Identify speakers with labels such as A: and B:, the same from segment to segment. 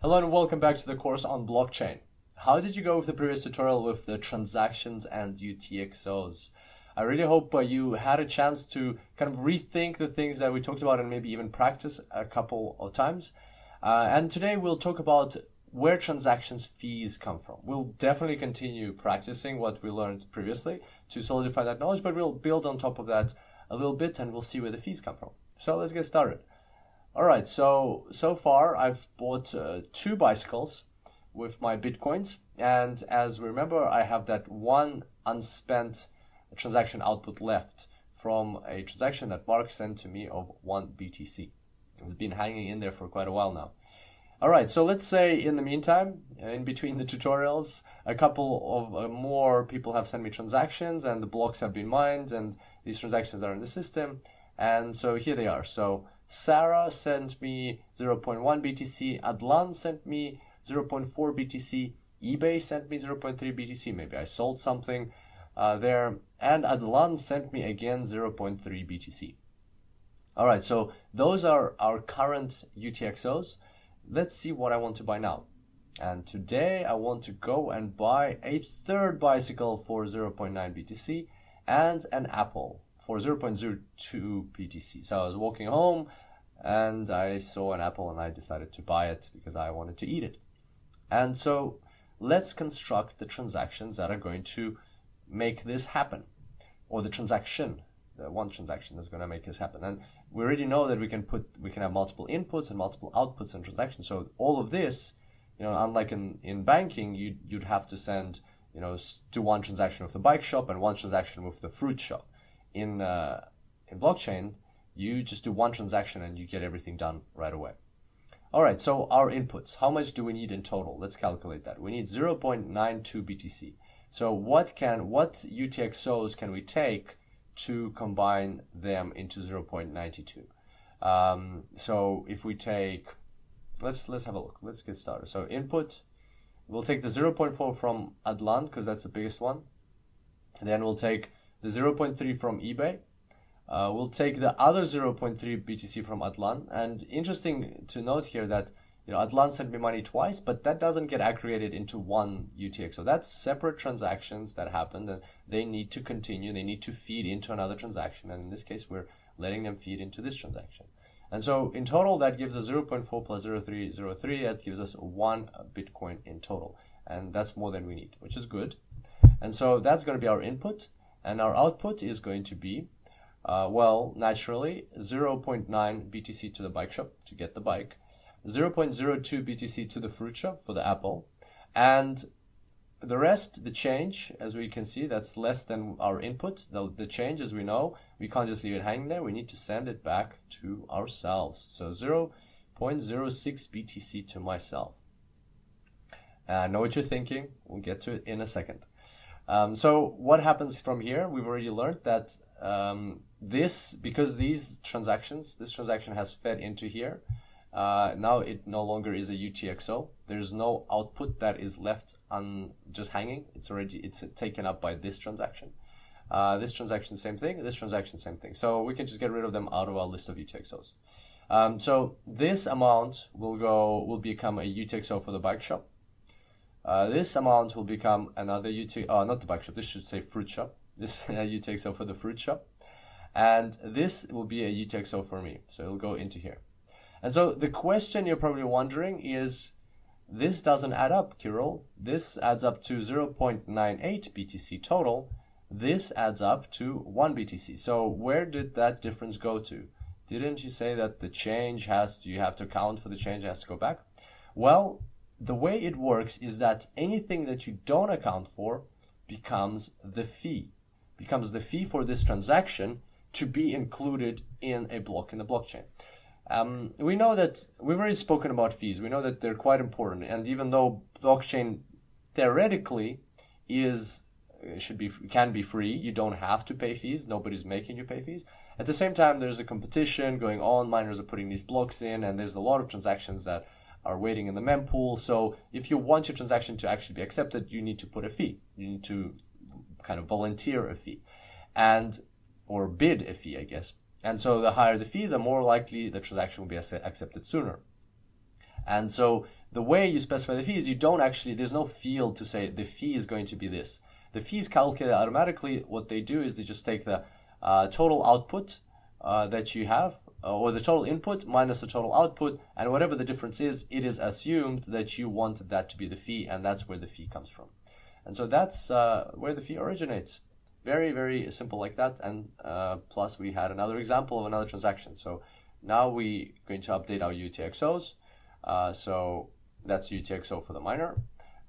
A: Hello and welcome back to the course on blockchain. How did you go with the previous tutorial with the transactions and UTXOs? I really hope you had a chance to kind of rethink the things that we talked about and maybe even practice a couple of times. And today we'll talk about where transactions fees come from. We'll definitely continue practicing what we learned previously to solidify that knowledge, but we'll build on top of that a little bit and we'll see where the fees come from. So let's get started. All right, so far I've bought 2 bicycles with my Bitcoins, and as we remember, I have that one unspent transaction output left from a transaction that Mark sent to me of 1 BTC. It's been hanging in there for quite a while now. All right, so let's say in the meantime, in between the tutorials, a couple of more people have sent me transactions and the blocks have been mined and these transactions are in the system. And so here they are. So Sarah sent me 0.1 BTC, Adlan sent me 0.4 BTC, eBay sent me 0.3 BTC, maybe I sold something there, and Adlan sent me again 0.3 BTC. All right, so those are our current UTXOs. Let's see what I want to buy now. And today I want to go and buy a third bicycle for 0.9 BTC and an apple for 0.02 BTC. So I was walking home and I saw an apple and I decided to buy it because I wanted to eat it. And so let's construct the transactions that are going to make this happen, or the one transaction that's going to make this happen. And we already know that we can have multiple inputs and multiple outputs in transactions. So all of this, unlike in banking, you'd have to send, do one transaction with the bike shop and one transaction with the fruit shop. In blockchain, you just do one transaction and you get everything done right away. All right, so our inputs, how much do we need in total? Let's calculate that. We need 0.92 BTC. So what UTXOs can we take to combine them into 0.92? So if we take, let's have a look. Let's get started. So input, we'll take the 0.4 from Adlan because that's the biggest one. And then we'll take the 0.3 from eBay. We'll take the other 0.3 BTC from Adlan. And interesting to note here that Adlan sent me money twice, but that doesn't get aggregated into one UTXO. That's separate transactions that happened, and they need to continue. They need to feed into another transaction, and in this case, we're letting them feed into this transaction. And so in total, that gives us 0.4 plus 0.303. That gives us 1 Bitcoin in total, and that's more than we need, which is good. And so that's going to be our input. And our output is going to be, naturally, 0.9 BTC to the bike shop to get the bike, 0.02 BTC to the fruit shop for the apple, and the rest, the change, as we can see, that's less than our input. The change, as we know, we can't just leave it hanging there. We need to send it back to ourselves. So 0.06 BTC to myself. I know what you're thinking. We'll get to it in a second. So what happens from here? We've already learned that because this transaction has fed into here. Now it no longer is a UTXO. There's no output that is left just hanging. It's taken up by this transaction. This transaction, same thing. This transaction, same thing. So we can just get rid of them out of our list of UTXOs. So this amount will become a UTXO for the bike shop. This amount will become another not the bike shop, this should say fruit shop. This UTXO for the fruit shop. And this will be a UTXO for me. So it'll go into here. And so the question you're probably wondering is, this doesn't add up, Kirill. This adds up to 0.98 BTC total. This adds up to 1 BTC. So where did that difference go to? Didn't you say that the change you have to account for the change, has to go back? Well, the way it works is that anything that you don't account for becomes the fee. Becomes the fee for this transaction to be included in a block in the blockchain. We know that we've already spoken about fees. We know that they're quite important. And even though blockchain theoretically can be free, you don't have to pay fees. Nobody's making you pay fees. At the same time, there's a competition going on. Miners are putting these blocks in, and there's a lot of transactions that are waiting in the mempool. So if you want your transaction to actually be accepted, you need to put a fee. You need to kind of volunteer a fee or bid a fee, I guess. And so the higher the fee, the more likely the transaction will be accepted sooner. And so the way you specify the fee is you don't actually, there's no field to say the fee is going to be this. The fee is calculated automatically. What they do is they just take the total output that you have, or the total input minus the total output, and whatever the difference is, it is assumed that you want that to be the fee, and that's where the fee comes from. And so that's where the fee originates. Very, very simple like that. And plus we had another example of another transaction. So now we're going to update our UTXOs. So that's UTXO for the miner.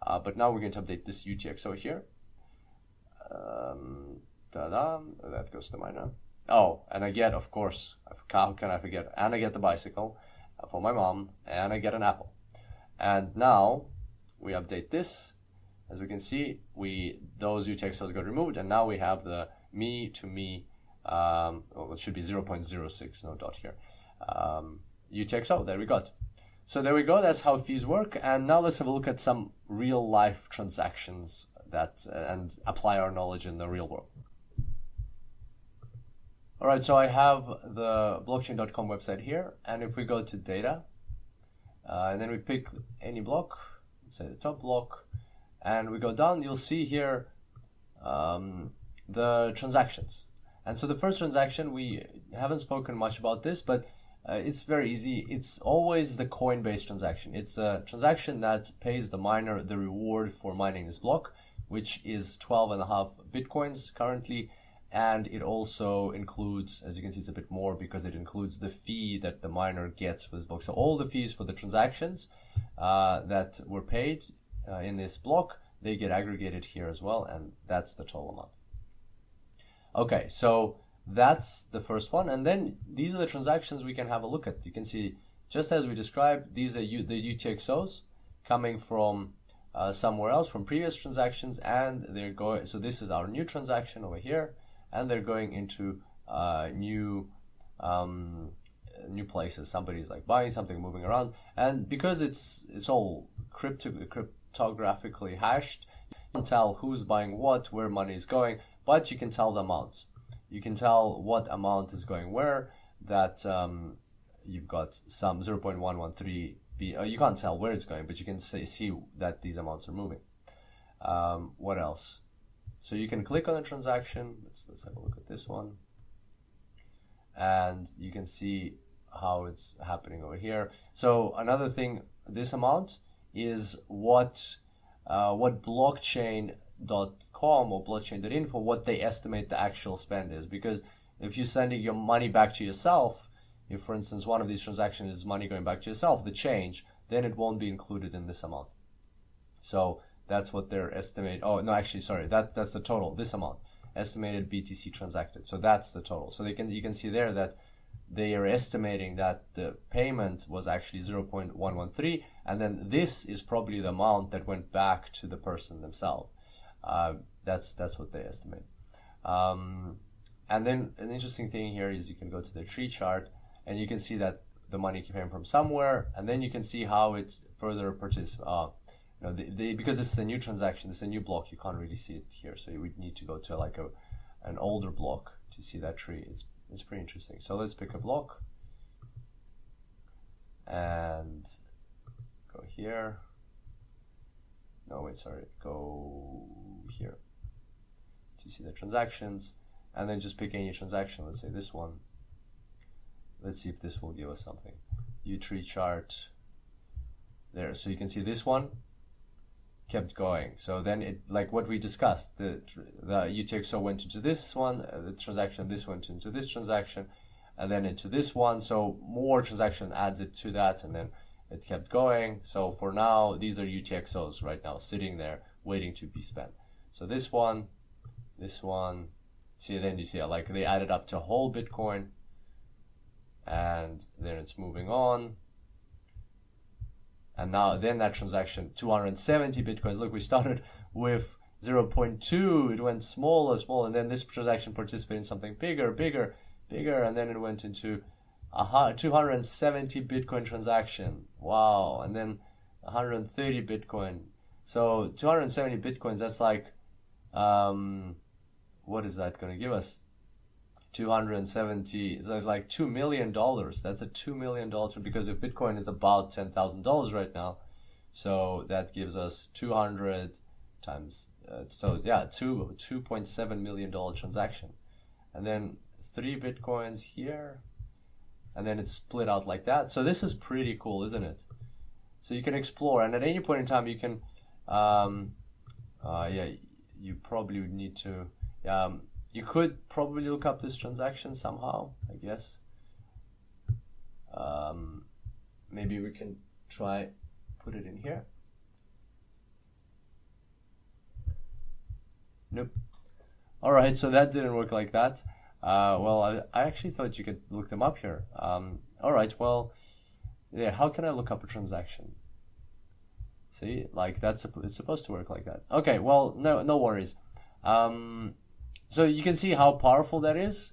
A: But now we're going to update this UTXO here. Ta-da, that goes to the miner. Oh, and I get, of course, how can I forget? And I get the bicycle for my mom, and I get an apple. And now we update this. As we can see, those UTXOs got removed, and now we have the me to me, well, it should be 0.06, no dot here. UTXO, there we got. So there we go, that's how fees work. And now let's have a look at some real life transactions that and apply our knowledge in the real world. All right, so I have the blockchain.com website here, and if we go to data, and then we pick any block, let's say the top block, and we go down, you'll see here the transactions. And so the first transaction, we haven't spoken much about this, but it's very easy. It's always the coin-based transaction. It's a transaction that pays the miner the reward for mining this block, which is 12.5 Bitcoins currently. And it also includes, as you can see, it's a bit more because it includes the fee that the miner gets for this block. So all the fees for the transactions that were paid in this block, they get aggregated here as well, and that's the total amount. Okay, so that's the first one, and then these are the transactions we can have a look at. You can see, just as we described, these are the UTXOs coming from somewhere else, from previous transactions, and they're going, so this is our new transaction over here, and they're going into new places. Somebody's like buying something, moving around, and because it's all cryptographically hashed, you can tell who's buying what, where money is going, but you can tell the amounts. You can tell what amount is going where. That you've got some 0.113 B. You can't tell where it's going, but you can see that these amounts are moving. What else? So you can click on a transaction. Let's have a look at this one. And you can see how it's happening over here. So another thing, this amount is what blockchain.com or blockchain.info, what they estimate the actual spend is. Because if you're sending your money back to yourself, if for instance one of these transactions is money going back to yourself, the change, then it won't be included in this amount. So that's what they're estimating. Oh, no, actually, sorry, that's the total, this amount, estimated BTC transacted. So that's the total. So you can see there that they are estimating that the payment was actually 0.113, and then this is probably the amount that went back to the person themselves. That's what they estimate. And then an interesting thing here is you can go to the tree chart, and you can see that the money came from somewhere, and then you can see how it further participates. Because this is a new transaction, this is a new block, you can't really see it here, so you would need to go to like an older block to see that tree. It's pretty interesting. So let's pick a block and go here. No, wait, sorry, go here to see the transactions, and then just pick any transaction. Let's say this one. Let's see if this will give us something. U-tree chart there. So you can see this one kept going. So then it, like what we discussed, the UTXO went into this one, the transaction, this went into this transaction, and then into this one. So more transaction adds it to that, and then it kept going. So for now, these are UTXOs right now sitting there waiting to be spent. So this one, see, then you see like they added up to a whole Bitcoin, and then it's moving on. And now then that transaction, 270 Bitcoins. Look, we started with 0.2, it went smaller, and then this transaction participated in something bigger, and then it went into a 270 Bitcoin transaction. Wow. And then 130 Bitcoin. So 270 Bitcoins, that's like, what is that going to give us? 270, so it's like $2 million. That's a $2 million, because if Bitcoin is about $10,000 right now, so that gives us 200 times, so yeah, $2.7 million transaction. And then 3 Bitcoins here, and then it's split out like that. So this is pretty cool, isn't it? So you can explore, and at any point in time you can, yeah, you probably would need to, you could probably look up this transaction somehow, I guess. Maybe we can try put it in here. Nope. All right, so that didn't work like that. Well, I actually thought you could look them up here. All right, well, yeah, how can I look up a transaction? See, like it's supposed to work like that. Okay, well, no worries. So you can see how powerful that is,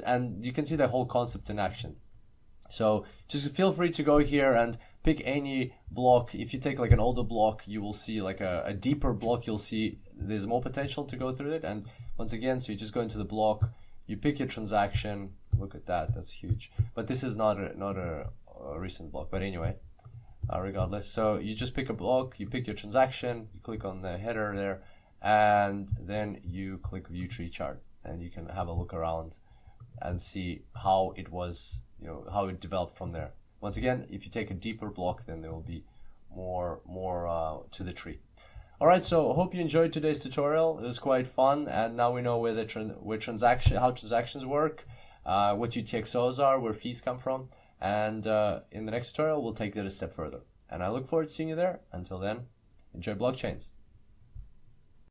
A: and you can see the whole concept in action. So just feel free to go here and pick any block. If you take like an older block, you will see like a deeper block, you'll see there's more potential to go through it. And once again, so you just go into the block, you pick your transaction. Look at that, that's huge. But this is not a recent block, but anyway, regardless. So you just pick a block, you pick your transaction, you click on the header there, and then you click view tree chart, and you can have a look around and see how it was, how it developed from there. Once again, if you take a deeper block, then there will be more to the tree. All right, so I hope you enjoyed today's tutorial. It was quite fun, and now we know how transactions work, what UTXOs are, where fees come from, and in the next tutorial we'll take that a step further. And I look forward to seeing you there. Until then, enjoy blockchains.